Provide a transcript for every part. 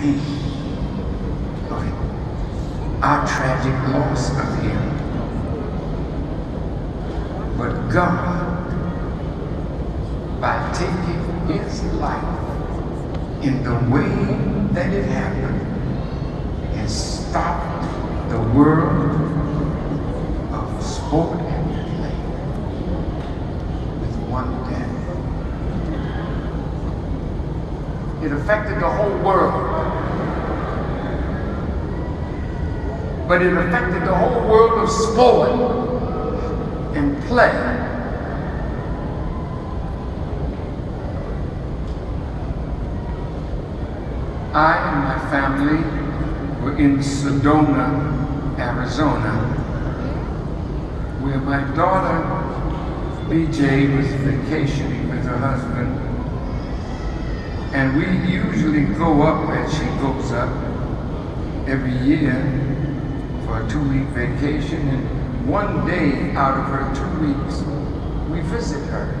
pain of our tragic loss of him. But God, by taking his life in the way that it happened, has stopped the world of sport and play with one death. It affected the whole world. But it affected the whole world of sport and play. I and my family were in Sedona, Arizona, where my daughter, BJ, was vacationing with her husband. And we usually go up, as she goes up, every year for a 2-week vacation. And one day out of her 2 weeks, we visit her.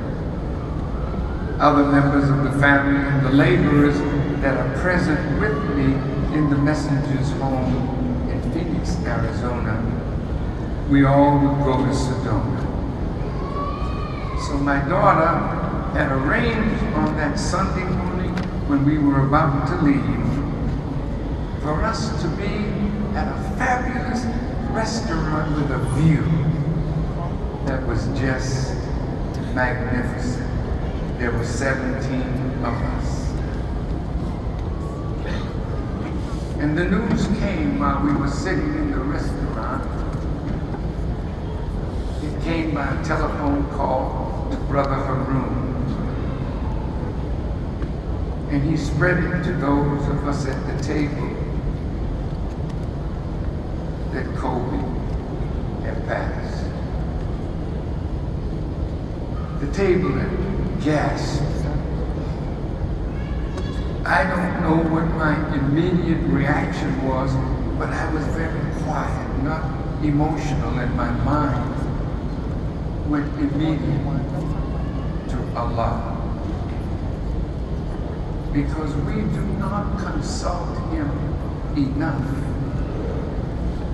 Other members of the family and the laborers that are present with me in the messenger's home in Phoenix, Arizona, we all would go to Sedona. So my daughter had arranged on that Sunday morning when we were about to leave for us to be at a fabulous restaurant with a view that was just magnificent. There were 17 of us. And the news came while we were sitting in the restaurant. It came by a telephone call to Brother Haroon. And he spread it to those of us at the table that Kobe had passed. The table had gasped. I don't know what my immediate reaction was, but I was very quiet, not emotional, and my mind went immediately to Allah. Because we do not consult him enough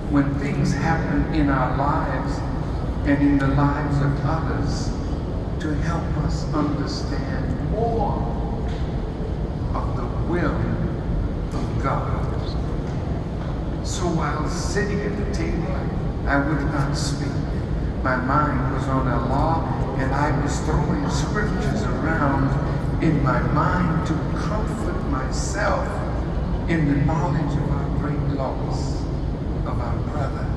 when things happen in our lives and in the lives of others to help us understand more of the will of God. So while sitting at the table, I would not speak. My mind was on Allah, and I was throwing scriptures around in my mind to comfort myself in the knowledge of our great loss of our brother.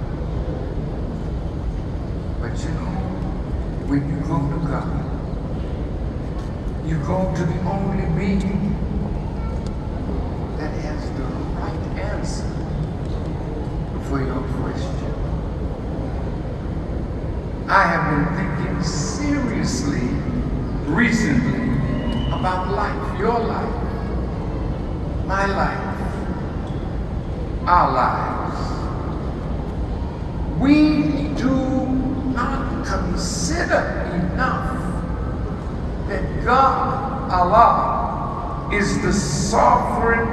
But you know, when you go to God, you go to the only being that has the right answer for your question. I have been thinking seriously recently about life, your life, my life, our lives. We do not consider enough that God, Allah, is the sovereign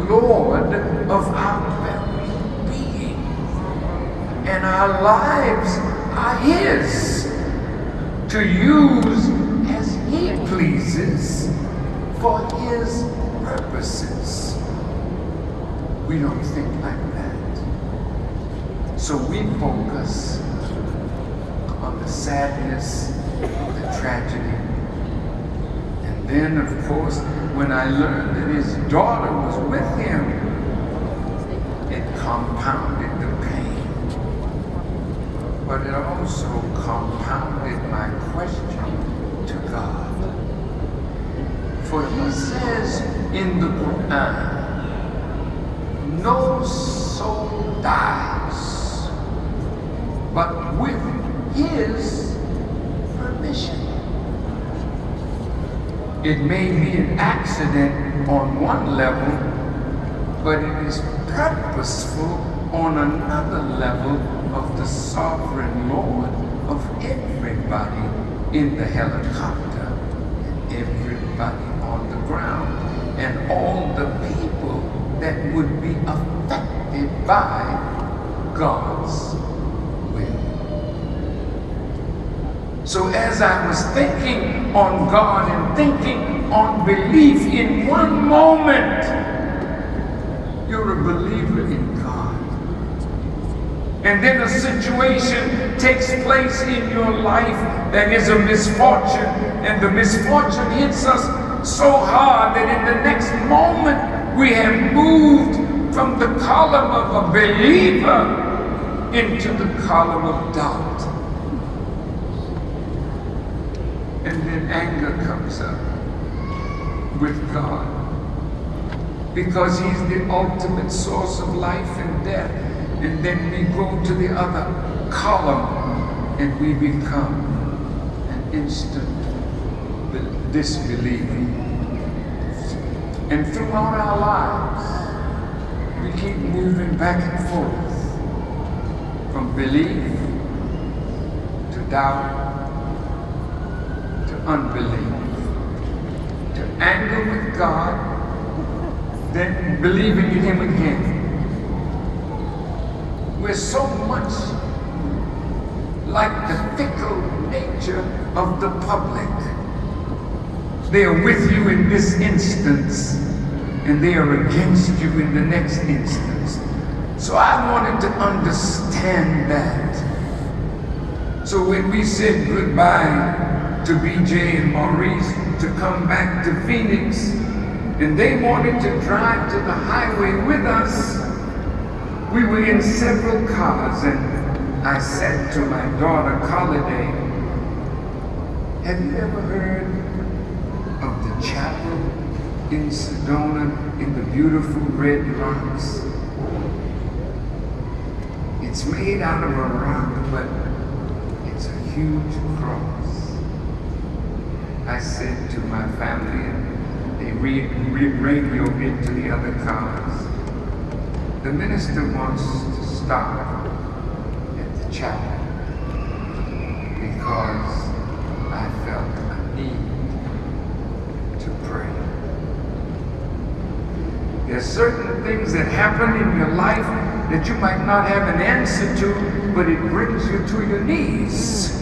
Lord of our very being. And our lives are His to use as He pleases for His purposes. We don't think like that. So we focus on the sadness, the tragedy. And then, of course, when I learned that his daughter was with him, it compounded the pain. But it also compounded my question to God. For He says in the Quran, no soul dies but with His permission. It may be an accident on one level, but it is purposeful on another level of the sovereign Lord of everybody in the helicopter, and everybody on the ground, and all the people that would be affected by God's will. So as I was thinking on God and thinking on belief in one moment, you're a believer in God. And then a situation takes place in your life that is a misfortune, and the misfortune hits us so hard that in the next moment we have moved from the column of a believer into the column of doubt. And then anger comes up with God, because He's the ultimate source of life and death. And then we go to the other column and we become an instant disbeliever. And throughout our lives, we keep moving back and forth from belief to doubt to unbelief to anger with God, then believing in Him again. We're so much like the fickle nature of the public. They are with you in this instance, and they are against you in the next instance. So I wanted to understand that. So when we said goodbye to BJ and Maurice to come back to Phoenix, and they wanted to drive to the highway with us, we were in several cars, and I said to my daughter, Holiday, have you ever heard of the chapel in Sedona in the beautiful red rocks? It's made out of a rock, but it's a huge cross. I said to my family, and they radioed into the other cars, the minister wants to stop at the chapel because I felt a need to pray. There's certain things that happen in your life that you might not have an answer to, but it brings you to your knees.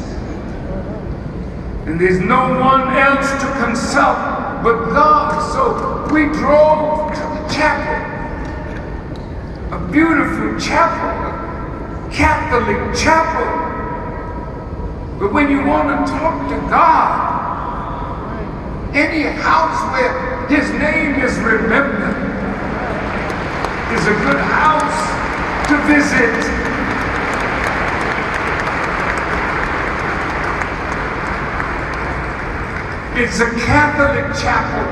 And there's no one else to consult but God. So we drove to the chapel. A beautiful chapel, a Catholic chapel. But when you want to talk to God, any house where His name is remembered is a good house to visit. It's a Catholic chapel.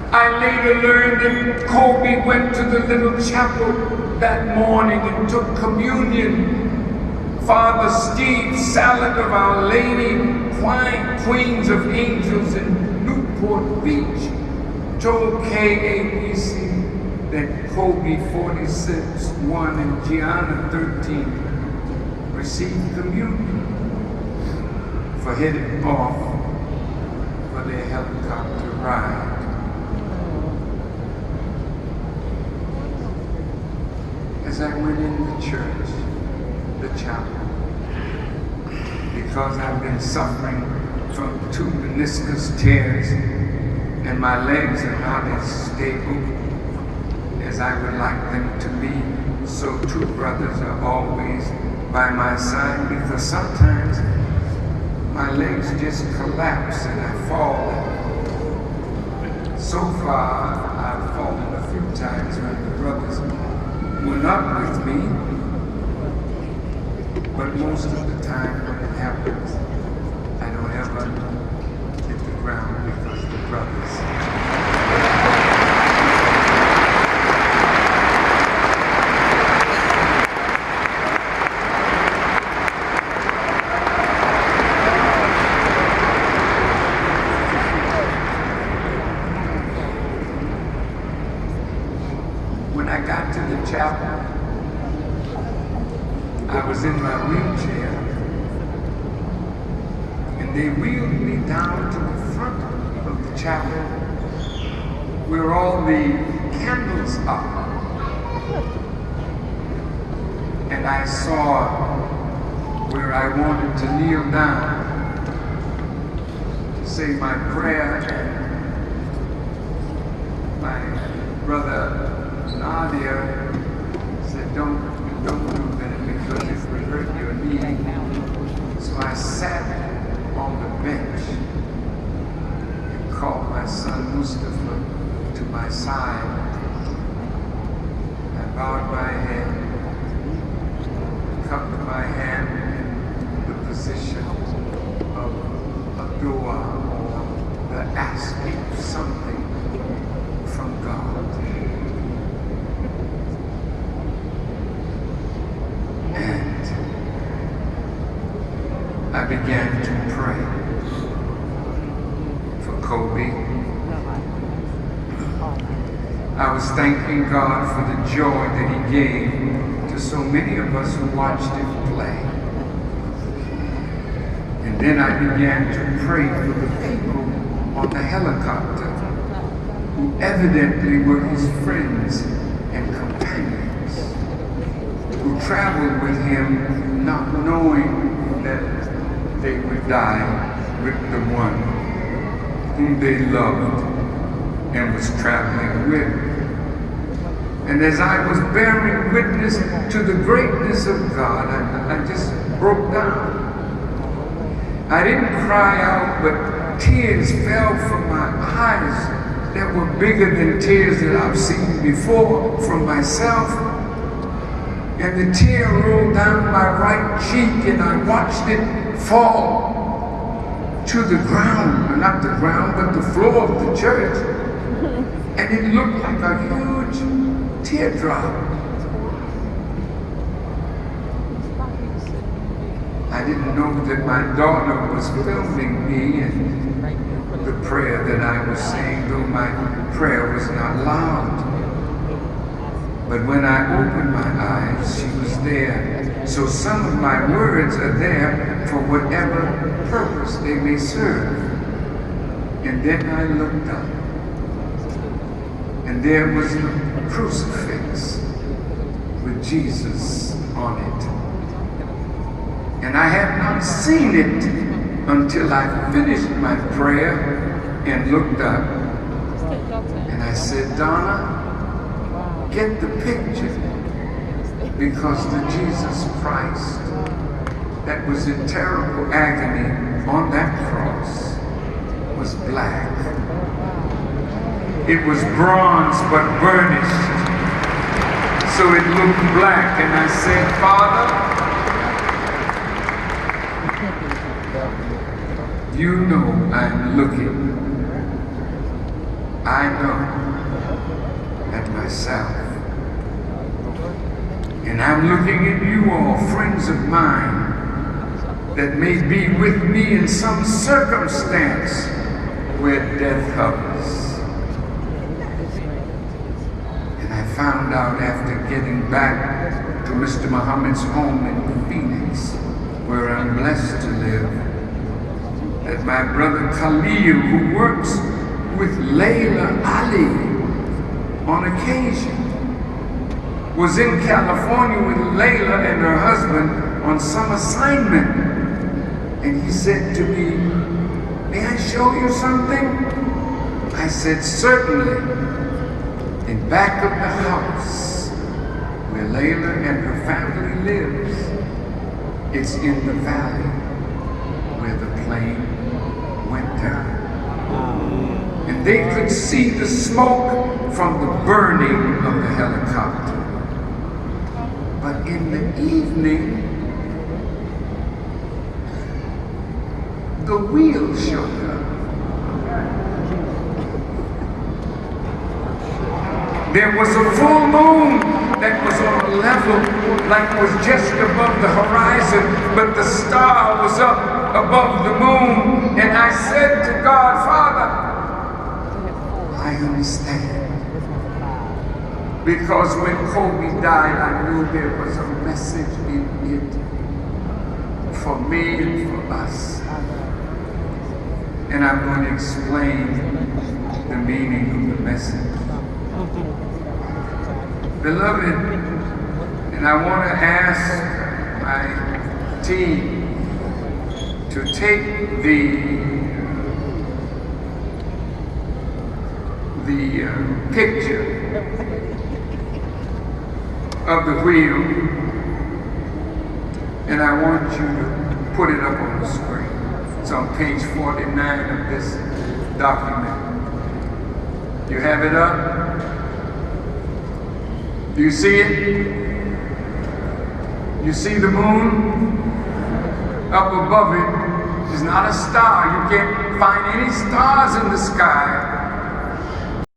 I later learned that Kobe went to the little chapel that morning and took communion. Father Steve Salad of Our Lady, Queens of Angels in Newport Beach, told KABC that Kobe 46-1 and Gianna 13 received communion for heading off for their helicopter ride. As I went in the church, the chapel, because I've been suffering from 2 meniscus tears and my legs are not as stable as I would like them to be, so 2 brothers are always by my side, because sometimes my legs just collapse and I fall. So far, I've fallen a few times when the brothers were not with me, but most of the time when it happens, I don't ever hit the ground because the brothers. When I got to the chapel, I was in my wheelchair, and they wheeled me down to the front of the chapel where all the candles up. And I saw where I wanted to kneel down to say my prayer, and my brother Nadia said, don't do that because it would hurt your knee. So I sat on the bench and called my son Mustafa to my side. I bowed my head, cupped my hand in the position of a dua, or the asking something from God. And I began to pray for Kobe. I was thanking God for the joy that He gave to so many of us who watched Him play. And then I began to pray for the people on the helicopter who evidently were His friends and companions, who traveled with Him not knowing that they would die with the one whom they loved and was traveling with. And as I was bearing witness to the greatness of God, I just broke down. I didn't cry out, but tears fell from my eyes that were bigger than tears that I've seen before from myself. And the tear rolled down my right cheek, and I watched it fall to the ground, not the ground, but the floor of the church. And it looked like a huge teardrop. I didn't know that my daughter was filming me and the prayer that I was saying, though my prayer was not loud. But when I opened my eyes, she was there. So some of my words are there for whatever purpose they may serve. And then I looked up, and there was the crucifix with Jesus on it. And I had not seen it until I finished my prayer and looked up. And I said, Donna, get the picture, because the Jesus Christ that was in terrible agony on that cross was black. It was bronze but burnished, so it looked black. And I said, Father, you know I'm looking. I know at myself. And I'm looking at you all, friends of mine, that may be with me in some circumstance where death hovers. Found out after getting back to Mr. Muhammad's home in Phoenix, where I'm blessed to live, that my brother Khalil, who works with Layla Ali on occasion, was in California with Layla and her husband on some assignment. And he said to me, may I show you something? I said, certainly. In back of the house where Layla and her family lives, it's in the valley where the plane went down. And they could see the smoke from the burning of the helicopter. But in the evening, the wheels showed up. There was a full moon that was on a level like it was just above the horizon, but the star was up above the moon. And I said to God, Father, I understand. Because when Kobe died, I knew there was a message in it for me and for us. And I'm going to explain the meaning of the message. Beloved, and I want to ask my team to take the picture of the wheel, and I want you to put it up on the screen. It's on page 49 of this document. You have it up? Do you see it? You see the moon? Up above it is not a star. You can't find any stars in the sky.